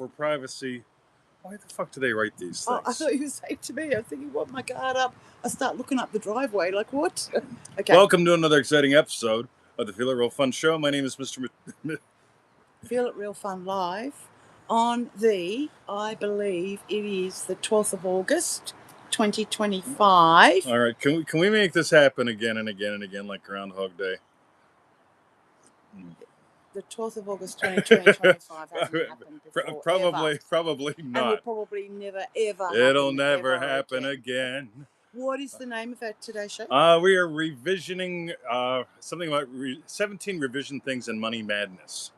for privacy. Why the fuck do they write these things? Oh, I thought you were saying to me, I was thinking, what, my card up? I start looking up the driveway, like, what? Okay. Welcome to another exciting episode of the Feel It Real Fun Show. My name is Mr. Feel It Real Fun Live on I believe it is the 12th of August, 2025. All right, can we make this happen again and again and again like Groundhog Day? The 12th of August, 2025 hasn't happened before, Probably And not. will probably never, ever It'll happen never ever happen again. What is the name of that today's show? We are revisioning something about 17 revision things in Money Madness.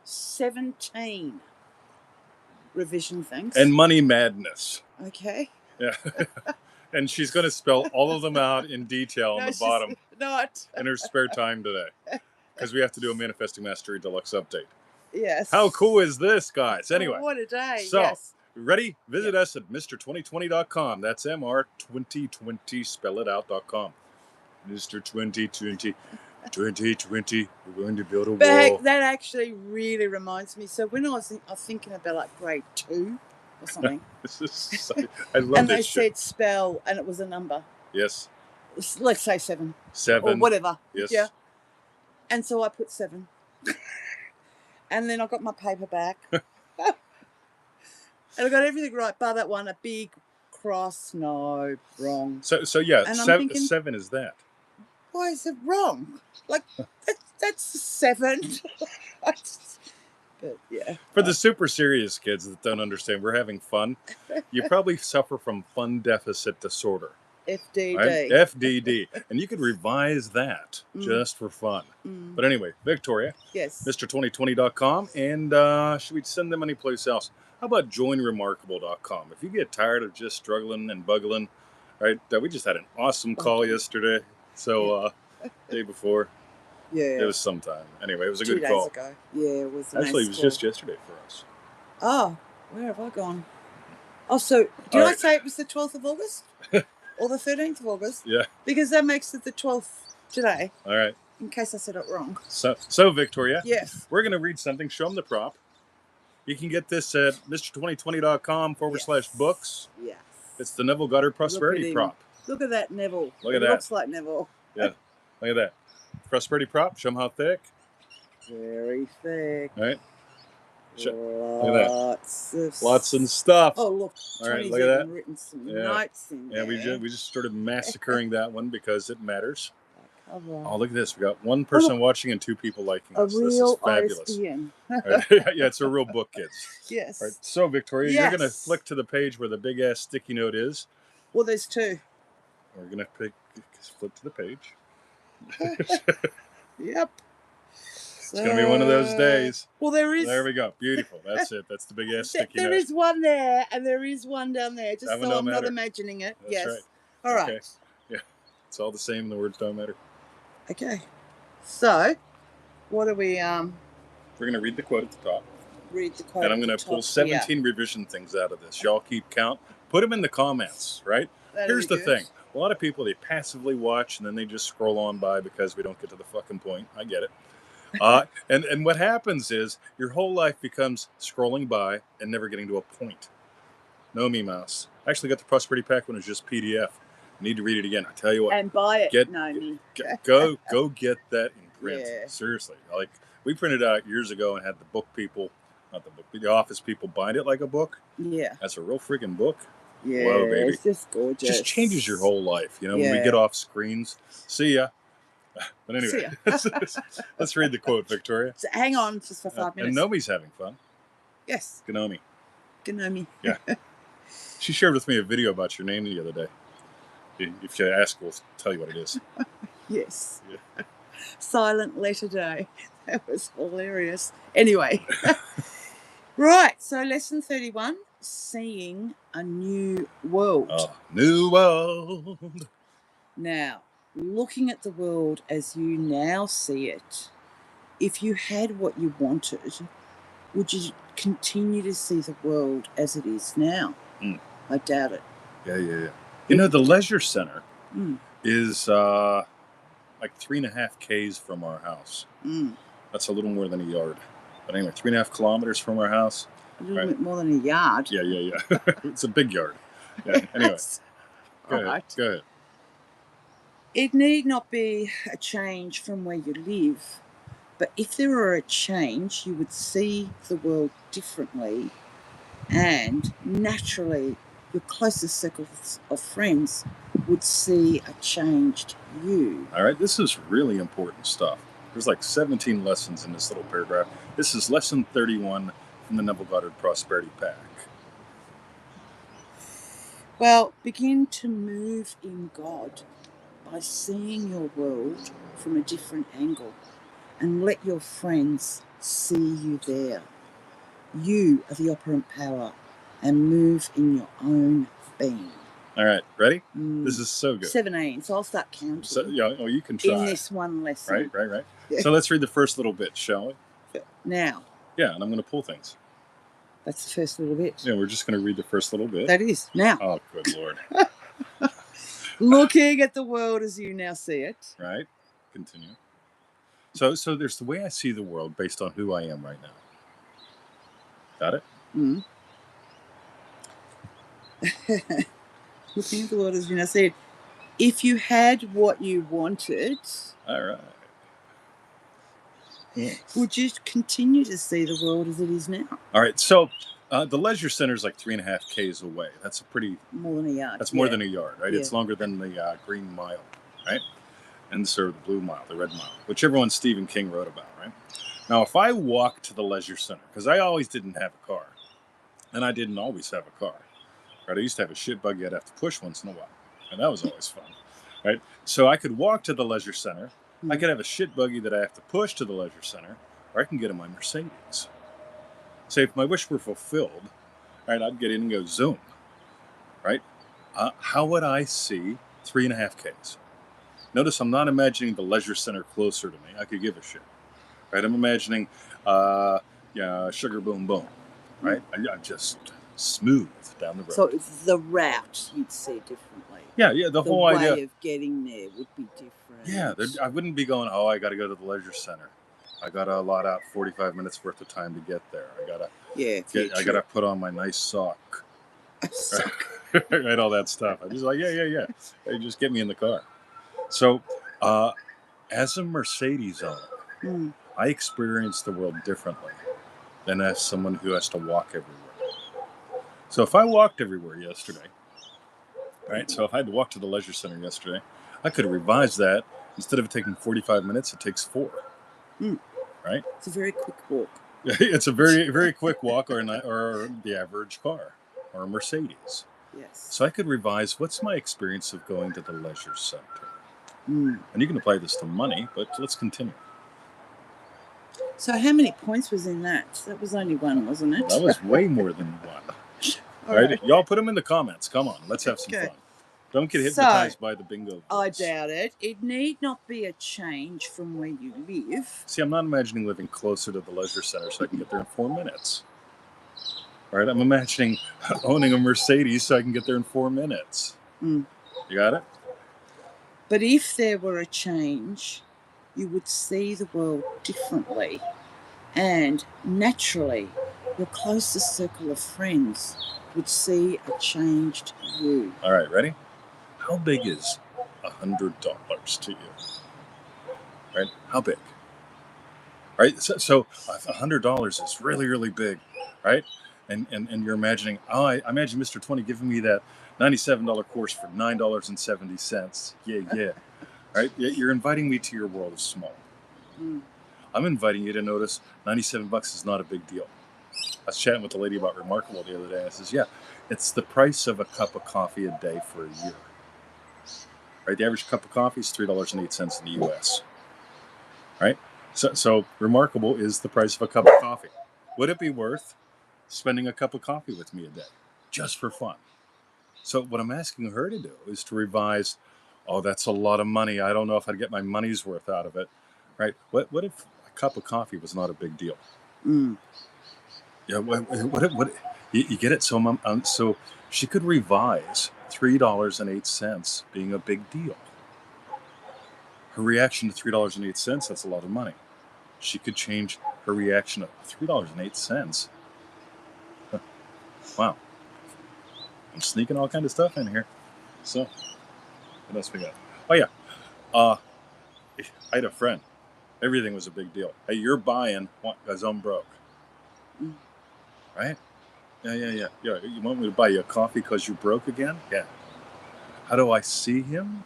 17 revision things. And Money Madness. Okay. Yeah. And she's going to spell all of them out in detail on the bottom in her spare time today. Because we have to do a Manifesting Mastery Deluxe update. Yes. How cool is this, guys? Anyway. Oh, what a day. So, yes. Ready? Visit us at Mr2020.com. That's MR2020, spell it out.com. Mr2020, 2020, we're going to build a wall. But that actually really reminds me. So when I was thinking about like grade 2 or something. I love and this they shit. said spell and it was a number. Yes. Let's say 7. 7. Or whatever. Yes. Yeah. And so I put 7. And then I got my paper back. And I got everything right, bar that one, a big cross, no, wrong. So yeah, and 7 is that. Why is it wrong? Like, that's 7. But yeah. For the super serious kids that don't understand, we're having fun. You probably suffer from fun deficit disorder. FDD. Right? FDD. And you could revise that just for fun. But anyway, Victoria. Yes. Mr2020.com. And should we send them anyplace else? How about joinremarkable.com? If you get tired of just struggling and buggling, right? We just had an awesome call yesterday. So, day before. Yeah. It was sometime. Anyway, it was a 2 good call. days ago. Yeah, it was a Actually, nice it was call. just yesterday for us. Oh, where have I gone? Oh, so did I say it was the 12th of August? Or the 13th of August? Yeah. Because that makes it the 12th today. All right. In case I said it wrong. So Victoria. Yes. We're going to read something. Show them the prop. You can get this at Mr2020.com/books. Yes. It's the Neville Goddard Prosperity Prop. Look at that Neville. Look at that. Looks like Neville. Yeah. Look at that. Prosperity Prop. Show them how thick. Very thick. All right. Look at that. Lots of stuff. Oh, look. All right, look at that. Written some notes in there. We just started massacring that one because it matters. Cover. Oh, look at this. We got 1 person watching and 2 people liking us. This is fabulous. ISBN. Right. Yeah, it's a real book, kids. Yes. All right. So, Victoria, you're going to flick to the page where the big-ass sticky note is. Well, there's 2. We're going to flip to the page. Yep. It's going to be one of those days. Well, there is. There we go. Beautiful. That's it. That's the big-ass sticky note. There is one there, and there is one down there, just so I'm not imagining it. That's yes. Right. All right. Okay. Yeah. It's all the same. The words don't matter. Okay. So, what are we... We're going to read the quote at the top. Read the quote. And I'm going to pull 17 revision things out of this. Y'all keep count. Put them in the comments, right? Here's the thing. A lot of people, they passively watch, and then they just scroll on by because we don't get to the fucking point. I get it. And what happens is your whole life becomes scrolling by and never getting to a point. No, me mouse. I actually got the Prosperity Pack when it was just PDF. I need to read it again. I tell you what. And buy it. Go get that in print. Yeah. Seriously. Like, we printed out years ago and had the book people, not the book, the office people bind it like a book. Yeah. That's a real freaking book. Yeah. Whoa, baby. It's just gorgeous. Just changes your whole life. You know, when we get off screens. See ya. But anyway, let's read the quote, Victoria. So hang on just for 5 minutes. And Nomi's having fun. Yes. Gnomi. Yeah. She shared with me a video about your name the other day. If you ask, we'll tell you what it is. Yes. Yeah. Silent letter day. That was hilarious. Anyway. Right. So lesson 31, seeing a new world. Oh, new world. Now, looking at the world as you now see it, if you had what you wanted, would you continue to see the world as it is now? I doubt it. Yeah. You know, the leisure center is like 3.5 Ks from our house. That's a little more than a yard. But anyway, 3.5 kilometers from our house. A little bit more than a yard. Yeah. It's a big yard. Yeah. Anyway, go ahead. Go ahead. It need not be a change from where you live, but if there were a change, you would see the world differently, and naturally, your closest circles of friends would see a changed you. All right, this is really important stuff. There's like 17 lessons in this little paragraph. This is lesson 31 from the Neville Goddard Prosperity Pack. Well, begin to move in God by seeing your world from a different angle, and let your friends see you there. You are the operant power, and move in your own being. All right, ready? This is so good. 17, so I'll start counting. So, you can try. In this one lesson. Right. Yeah. So let's read the first little bit, shall we? Now. Yeah, and I'm going to pull things. That's the first little bit. Yeah, we're just going to read the first little bit. That is. Now. Oh, good Lord. Looking at the world as you now see it. Right. Continue. So there's the way I see the world based on who I am right now. Got it? Mm. Looking at the world as you now see it. If you had what you wanted. All right. Yeah. Would you continue to see the world as it is now? All right. So the leisure center is like 3.5 Ks away. That's a pretty... More than a yard. That's more than a yard, right? Yeah. It's longer than the Green Mile, right? And sort of the Blue Mile, the Red Mile, whichever one Stephen King wrote about, right? Now, if I walk to the leisure center, because I always didn't have a car, and I didn't always have a car, right? I used to have a shit buggy I'd have to push once in a while, and that was always fun, right? So I could walk to the leisure center. I could have a shit buggy that I have to push to the leisure center, or I can get in my Mercedes. Say, if my wish were fulfilled, right, I'd get in and go zoom, right? How would I see 3.5 Ks? Notice I'm not imagining the leisure center closer to me. I could give a shit, right? I'm imagining, sugar boom boom, right? I'm just smooth down the road. So it's the route you'd see differently. Yeah, the whole idea. The way of getting there would be different. Yeah, I wouldn't be going, I got to go to the leisure center. I got to allot out 45 minutes worth of time to get there. I got to put on my nice sock. Right, all that stuff. I'm just like, yeah. Hey, just get me in the car. So, as a Mercedes owner, I experience the world differently than as someone who has to walk everywhere. So if I walked everywhere yesterday, right? So if I had to walk to the leisure center yesterday, I could revise that. Instead of it taking 45 minutes, it takes 4. Right? It's a very quick walk. It's a very, very quick walk, or the average car, or a Mercedes. Yes. So I could revise, what's my experience of going to the leisure center? And you can apply this to money, but let's continue. So how many points was in that? That was only 1, wasn't it? That was way more than 1. All right. Y'all put them in the comments. Come on. Let's have some fun. Don't get hypnotized by the bingo. I doubt it. It need not be a change from where you live. See, I'm not imagining living closer to the leisure center so I can get there in 4 minutes. All right. I'm imagining owning a Mercedes so I can get there in 4 minutes. You got it? But if there were a change, you would see the world differently. And naturally, your closest circle of friends would see a changed you. All right, ready? How big is $100 to you? Right? How big? Right? So $100 is really, really big, right? And you're imagining, I imagine Mr. 20 giving me that $97 course for $9.70. Yeah. Right? You're inviting me to your world of small. I'm inviting you to notice $97 is not a big deal. I was chatting with a lady about Remarkable the other day. I says, it's the price of a cup of coffee a day for a year. Right? The average cup of coffee is $3.08 in the U.S. Right? So Remarkable is the price of a cup of coffee. Would it be worth spending a cup of coffee with me a day, just for fun? So what I'm asking her to do is to revise, that's a lot of money. I don't know if I'd get my money's worth out of it. Right? What if a cup of coffee was not a big deal? Yeah. What you get it? So she could revise $3.08 being a big deal. Her reaction to $3.08, that's a lot of money. She could change her reaction of $3.08. Wow. I'm sneaking all kind of stuff in here. So, what else we got? Oh, yeah. I had a friend. Everything was a big deal. Hey, you're buying because I'm broke. Right? Yeah. You want me to buy you a coffee because you're broke again? Yeah. How do I see him?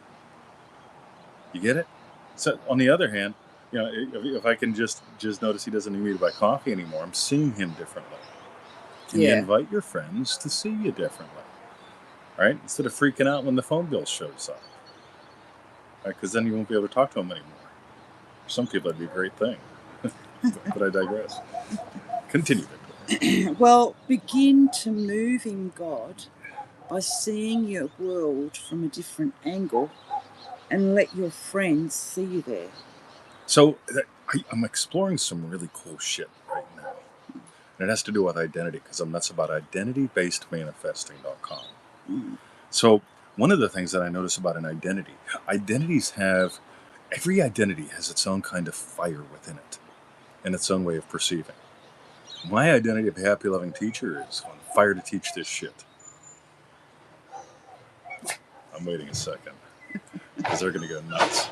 You get it? So, on the other hand, if I can just notice he doesn't need me to buy coffee anymore, I'm seeing him differently. And you invite your friends to see you differently. Right? Instead of freaking out when the phone bill shows up. Right? Because then you won't be able to talk to them anymore. For some people, that'd be a great thing. But I digress. Continue, Victoria. Well, begin to move in God by seeing your world from a different angle and let your friends see you there. So I'm exploring some really cool shit right now. And it has to do with identity, because I'm nuts about identity-based-manifesting.com. So one of the things that I notice about an identity, every identity has its own kind of fire within it and its own way of perceiving. My identity of a happy, loving teacher is on fire to teach this shit. I'm waiting a second, because they're going to go nuts.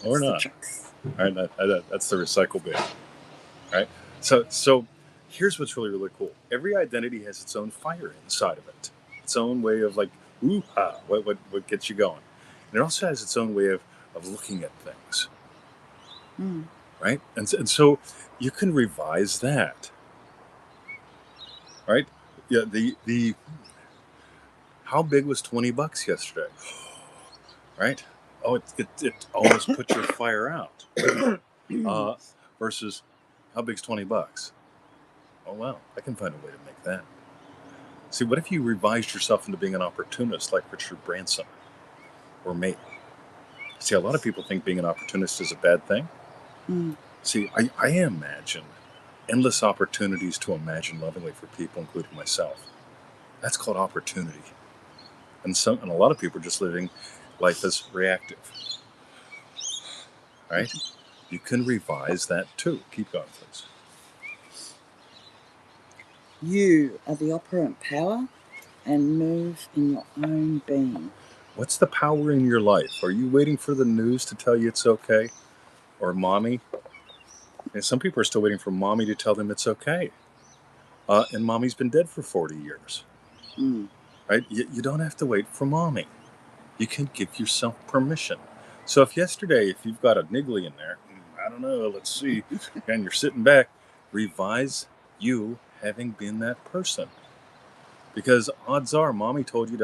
Or not. All right, that's the recycle bin. Right? So here's what's really, really cool. Every identity has its own fire inside of it. Its own way of like, ooh-ha, what gets you going. And it also has its own way of looking at things. Right? And so you can revise that. Right? Yeah, the how big was $20 yesterday? Right? Oh, it almost put your fire out. Versus how big's $20? Oh wow, I can find a way to make that. See, what if you revised yourself into being an opportunist like Richard Branson or me? See, a lot of people think being an opportunist is a bad thing. See, I imagine endless opportunities to imagine lovingly for people, including myself. That's called opportunity. And a lot of people are just living life as reactive. Right? You can revise that too. Keep going, please. You are the operant power and move in your own being. What's the power in your life? Are you waiting for the news to tell you it's okay? Or mommy? And some people are still waiting for mommy to tell them it's okay. And mommy's been dead for 40 years. Right? You don't have to wait for mommy. You can give yourself permission. So if you've got a niggly in there, I don't know, let's see, and you're sitting back, revise you having been that person. Because odds are mommy told you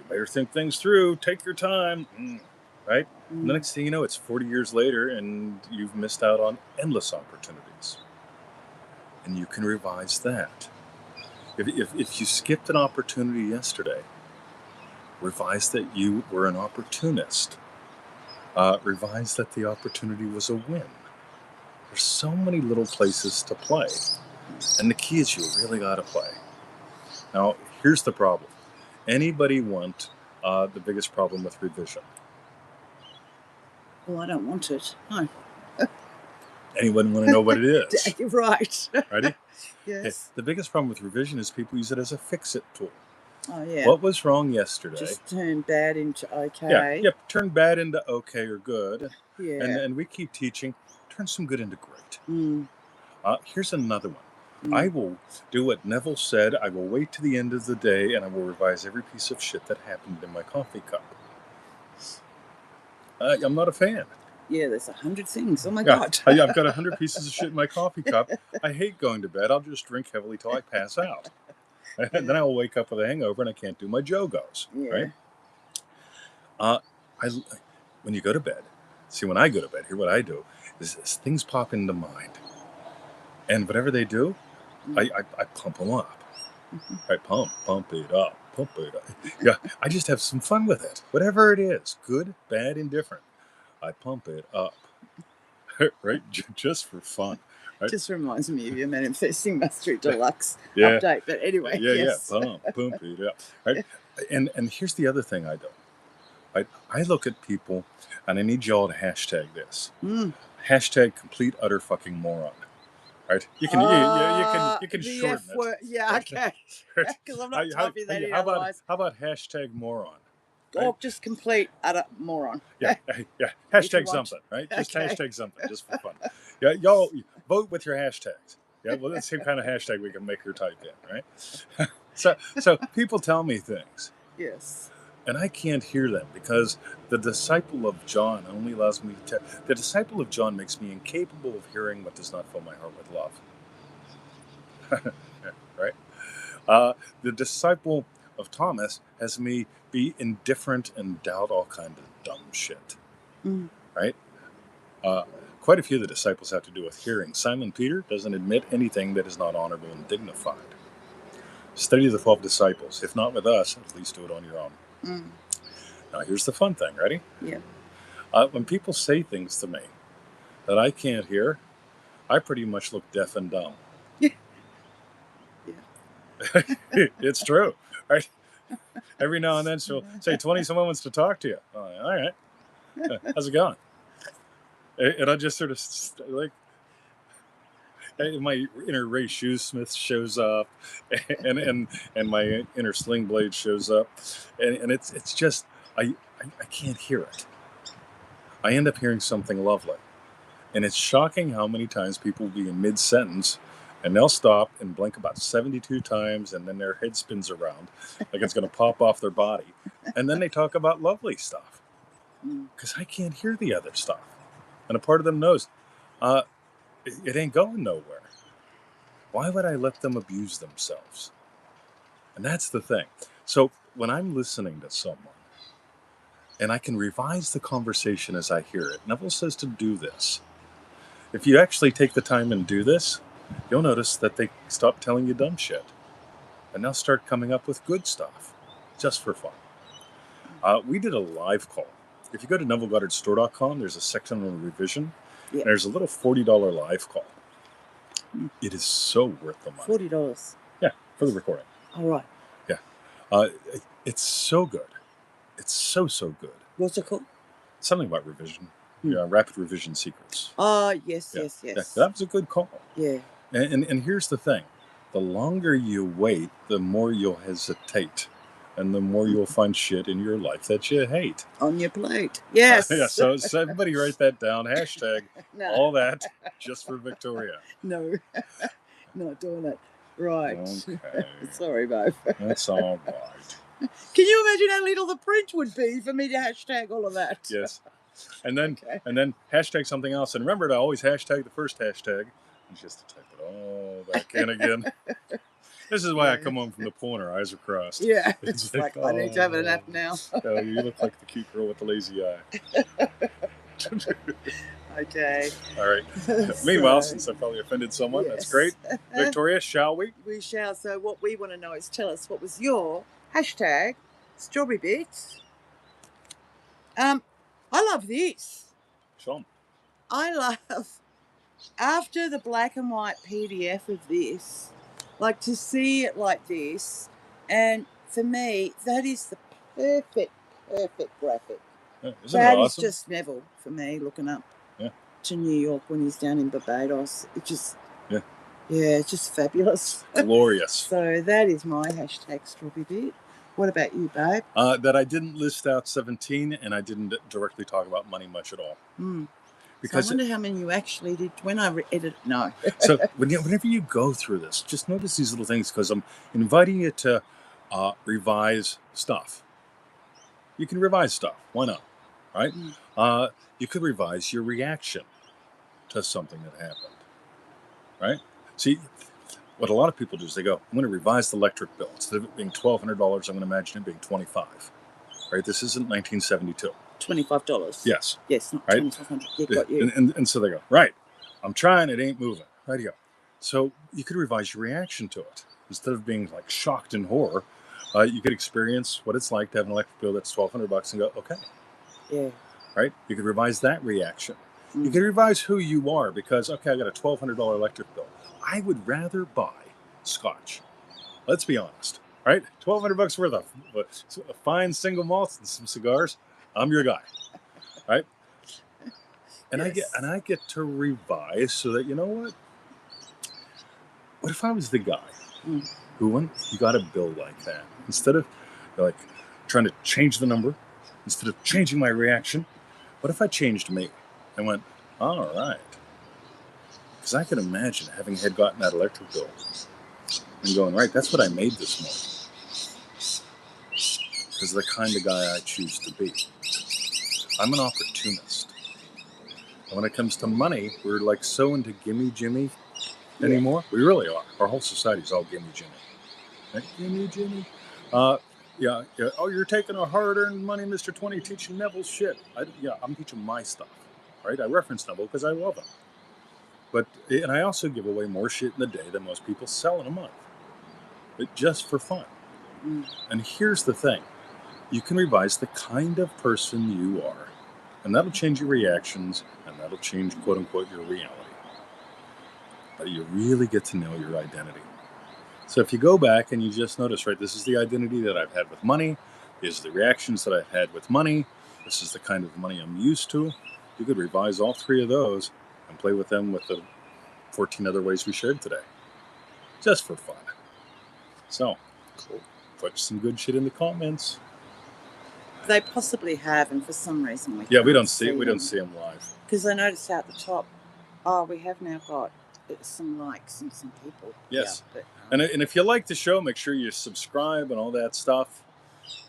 better think things through, take your time, right? And the next thing you know, it's 40 years later and you've missed out on endless opportunities. And you can revise that. If you skipped an opportunity yesterday, revise that you were an opportunist. Revise that the opportunity was a win. There's so many little places to play. And the key is you really got to play. Now, here's the problem. Anybody want the biggest problem with revision? Well, I don't want it. No. Anyone want to know what it is? Right. Ready? Yes. Okay. The biggest problem with revision is people use it as a fix-it tool. Oh, yeah. What was wrong yesterday? Just turn bad into okay. Yeah, turn bad into okay or good. Yeah. And we keep teaching, turn some good into great. Here's another one. I will do what Neville said. I will wait to the end of the day and I will revise every piece of shit that happened in my coffee cup. I'm not a fan. Yeah, there's 100 things. Oh my God. I've got 100 pieces of shit in my coffee cup. I hate going to bed. I'll just drink heavily till I pass out. And then I'll wake up with a hangover and I can't do my Jogos. Right? When you go to bed, when I go to bed, here what I do is things pop into mind. And whatever they do, I pump them up. I pump it up. Yeah, I just have some fun with it. Whatever it is, good, bad, indifferent, I pump it up. Right? Just for fun. Right? Just reminds me of your Manifesting Mastery Deluxe update. But anyway, yes. Pump it up. Right? And here's the other thing I do. I look at people, and I need y'all to hashtag this. Hashtag complete utter fucking moron. Right? You can you can the shorten F word. Yeah, it. okay. Right? Because I'm not typing that in How about otherwise. hashtag moron? Or Right? just complete utter moron. Yeah. If Hashtag you want. something, right? Just Okay. hashtag something, just for fun. Yeah, y'all vote with your hashtags. Yeah, well, that's the same kind of hashtag we can make her type in, right? So people tell me things, Yes. and I can't hear them because the disciple of John only allows me to. The disciple of John makes me incapable of hearing what does not fill my heart with love. Right? The disciple of Thomas has me be indifferent and doubt all kinds of dumb shit. Mm. Right? Quite a few of the disciples have to do with hearing. Simon Peter doesn't admit anything that is not honorable and dignified. Study the 12 disciples. If not with us, at least do it on your own. Mm. Now, here's the fun thing. Ready? Yeah. When people say things to me that I can't hear, I pretty much look deaf and dumb. Yeah. It's true, right? Every now and then she'll say, 20 someone wants to talk to you. Oh, all right. How's it going? And I just sort of like, my inner Ray Shoesmith shows up, and my inner Sling Blade shows up, and it's just I can't hear it. I end up hearing something lovely, and it's shocking how many times people will be in mid sentence, and they'll stop and blink about 72 times, and then their head spins around like it's going to pop off their body, and then they talk about lovely stuff because I can't hear the other stuff, and a part of them knows. It ain't going nowhere. Why would I let them abuse themselves? And that's the thing. So when I'm listening to someone and I can revise the conversation as I hear it, Neville says to do this. If you actually take the time and do this, you'll notice that they stop telling you dumb shit. And they'll start coming up with good stuff, just for fun. We did a live call. If you go to NevilleGoddardStore.com, there's a section on revision. Yeah. There's a little $40 live call. It is so worth the money. $40. Yeah, for the recording. All right. Yeah. It's so good. It's so good. What's it called? Something about revision. Yeah, Rapid Revision Secrets. Oh, yes. Yeah, that was a good call. Yeah. And here's the thing. The longer you wait, the more you'll hesitate. And the more you'll find shit in your life that you hate. On your plate. Yes. Yeah, so everybody write that down. Hashtag No. all that just for Victoria. No. Not doing it. Right. Okay. Sorry, Bo. That's all right. Can you imagine how little the print would be for me to hashtag all of that? Yes. And then hashtag something else. And remember to always hashtag the first hashtag. And just to type it all back in again. This is why I come home from the pool and our eyes are crossed. Yeah. It's like, I need to have a nap now. Oh, you look like the cute girl with the lazy eye. Okay. All right. Meanwhile, since I probably offended someone, Yes. that's great. Victoria, shall we? We shall. So what we want to know is tell us what was your hashtag strawberry bits. I love this. Sean. I love, after the black and white PDF of this, like to see it like this, and for me, that is the perfect graphic. Yeah, isn't That it is awesome? just Neville for me, looking up Yeah. to New York when he's down in Barbados. It just, Yeah. it's just fabulous. Glorious. So that is my hashtag strawberry bit. What about you, babe? That I didn't list out 17, and I didn't directly talk about money much at all. Because so I wonder how many you actually did when I edited. No. So whenever you go through this, just notice these little things because I'm inviting you to revise stuff. You can revise stuff. Why not? Right? You could revise your reaction to something that happened. Right? See, what a lot of people do is they go, I'm going to revise the electric bill. Instead of it being $1,200, I'm going to imagine it being $25. Right? This isn't 1972. $25. Yes. Yes, not Right? $2,500. Yeah, got you. And so they go, right, I'm trying, it ain't moving. Right, you go. So you could revise your reaction to it. Instead of being like shocked in horror, you could experience what it's like to have an electric bill that's $1,200 and go, okay. Yeah. Right? You could revise that reaction. You could revise who you are because, okay, I got a $1,200 electric bill. I would rather buy scotch. Let's be honest. Right? $1,200 worth of a fine single malt and some cigars. I'm your guy. Right? And Yes. I get to revise so that, you know what? What if I was the guy Mm. who went, you got a bill like that? Instead of like trying to change the number, instead of changing my reaction, what if I changed me and went, all right? Because I can imagine having had gotten that electric bill and going, right, that's what I made this morning. Because the kind of guy I choose to be. I'm an opportunist. And when it comes to money, we're like so into gimme Jimmy anymore. We really are. Our whole society's all gimme Jimmy. Right? Gimme Jimmy. Yeah. Oh, you're taking our hard-earned money, Mr. 20, teaching Neville shit. I'm teaching my stuff. Right? I reference Neville because I love him. And I also give away more shit in a day than most people sell in a month. But just for fun. Mm. And here's the thing. You can revise the kind of person you are. And that'll change your reactions, and that'll change, quote unquote, your reality. But you really get to know your identity. So if you go back and you just notice, right, this is the identity that I've had with money, these are the reactions that I've had with money, this is the kind of money I'm used to, you could revise all three of those and play with them with the 14 other ways we shared today. Just for fun. So, put some good shit in the comments. They possibly have, and for some reason we don't see them live. Because I noticed out the top, we have now got some likes and some people. Yes. Yeah, and if you like the show, make sure you subscribe and all that stuff,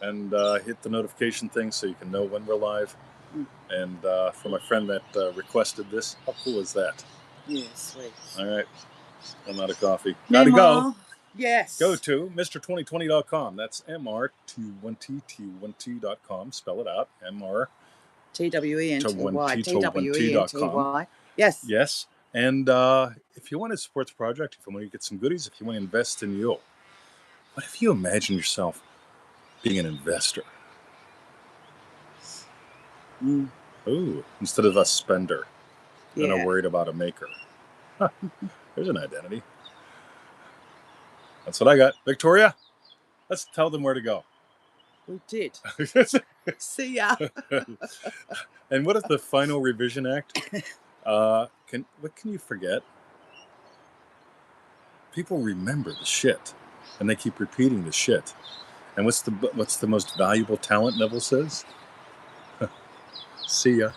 and hit the notification thing so you can know when we're live. Mm. And for my friend that requested this, how cool is that? Yeah, sweet. All right. I'm out of coffee. Gotta go. Yes. Go to Mr2020.com. That's MR21T1T.com. Spell it out. MR. TWENTY. TWENTY. Yes. Yes. And if you want to support the project, if you want to get some goodies, if you want to invest in you, what if you imagine yourself being an investor? Mm. Ooh, instead of a spender and Yeah. a worried about a maker. Huh. There's an identity. That's what I got. Victoria, let's tell them where to go. We did. See ya. And what is the final revision act? What can you forget? People remember the shit, and they keep repeating the shit. And what's the most valuable talent, Neville says? See ya.